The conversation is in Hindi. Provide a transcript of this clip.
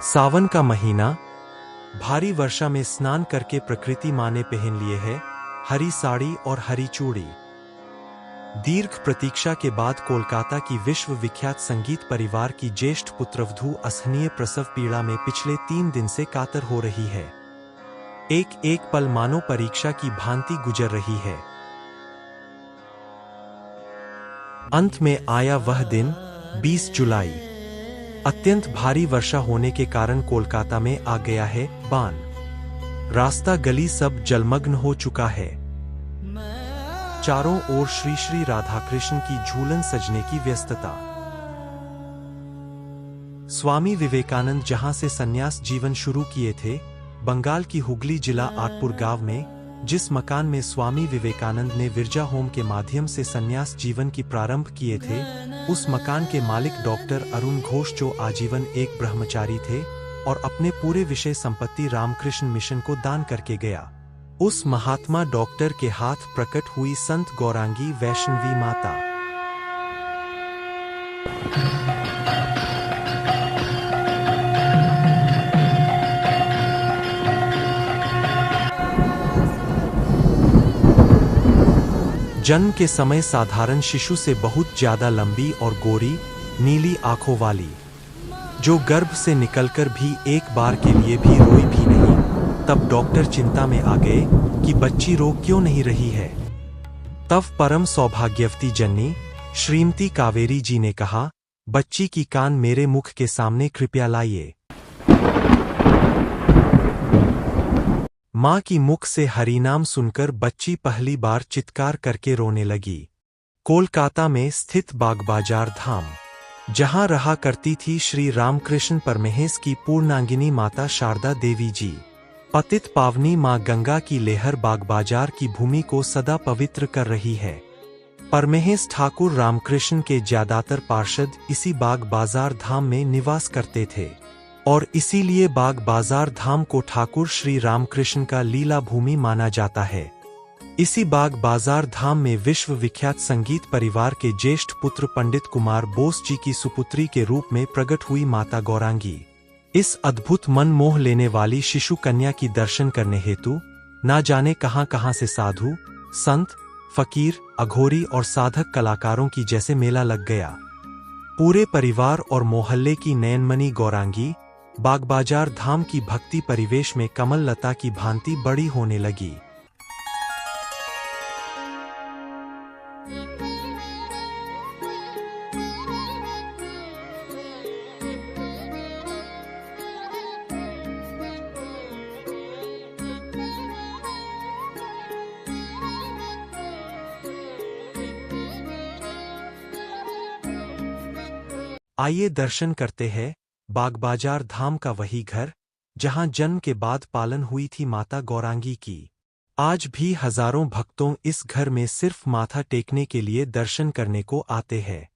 सावन का महीना, भारी वर्षा में स्नान करके प्रकृति माँ ने पहन लिए है हरी साड़ी और हरी चूड़ी। दीर्घ प्रतीक्षा के बाद कोलकाता की विश्व विख्यात संगीत परिवार की ज्येष्ठ पुत्रवधू असहनीय प्रसव पीड़ा में पिछले 3 दिन से कातर हो रही है। एक एक पल मानो परीक्षा की भांति गुजर रही है। अंत में आया वह दिन, 20 जुलाई। अत्यंत भारी वर्षा होने के कारण कोलकाता में आ गया है बान। रास्ता गली सब जलमग्न हो चुका है। चारों ओर श्री श्री राधाकृष्ण की झूलन सजने की व्यस्तता। स्वामी विवेकानंद जहां से संन्यास जीवन शुरू किए थे, बंगाल की हुगली जिला आटपुर गांव में, जिस मकान में स्वामी विवेकानंद ने विरजा होम के माध्यम से संन्यास जीवन की प्रारंभ किए थे, उस मकान के मालिक डॉक्टर अरुण घोष जो आजीवन एक ब्रह्मचारी थे और अपने पूरे विषय संपत्ति रामकृष्ण मिशन को दान करके गया, उस महात्मा डॉक्टर के हाथ प्रकट हुई संत गौरांगी वैष्णवी माता। जन्म के समय साधारण शिशु से बहुत ज्यादा लंबी और गोरी नीली आंखों वाली, जो गर्भ से निकलकर भी एक बार के लिए भी रोई भी नहीं। तब डॉक्टर चिंता में आ गए कि बच्ची रो क्यों नहीं रही है। तब परम सौभाग्यवती जननी श्रीमती कावेरी जी ने कहा, बच्ची की कान मेरे मुख के सामने कृपया लाइए। मां की मुख से हरिनाम सुनकर बच्ची पहली बार चित्कार करके रोने लगी। कोलकाता में स्थित बागबाजार धाम, जहां रहा करती थी श्री रामकृष्ण परमहंस की पूर्णांगिनी माता शारदा देवी जी, पतित पावनी मां गंगा की लेहर बागबाजार की भूमि को सदा पवित्र कर रही है। परमहंस ठाकुर रामकृष्ण के ज्यादातर पार्षद इसी बाग बाजार धाम में निवास करते थे और इसीलिए बाग बाजार धाम को ठाकुर श्री रामकृष्ण का लीला भूमि माना जाता है। इसी बाग बाजार धाम में विश्व विख्यात संगीत परिवार के ज्येष्ठ पुत्र पंडित कुमार बोस जी की सुपुत्री के रूप में प्रकट हुई माता गौरांगी, इस अद्भुत मन मोह लेने वाली शिशु कन्या की दर्शन करने हेतु ना जाने कहां से साधु, संत, फकीर, अघोरी और साधक कलाकारों की जैसे मेला लग गया। पूरे परिवार और मोहल्ले की नयनमणि गौरांगी बागबाजार धाम की भक्ति परिवेश में कमल लता की भांति बड़ी होने लगी। आइए दर्शन करते हैं बागबाजार धाम का वही घर, जहां जन्म के बाद पालन हुई थी माता गौरांगी की। आज भी हजारों भक्तों इस घर में सिर्फ माथा टेकने के लिए दर्शन करने को आते हैं।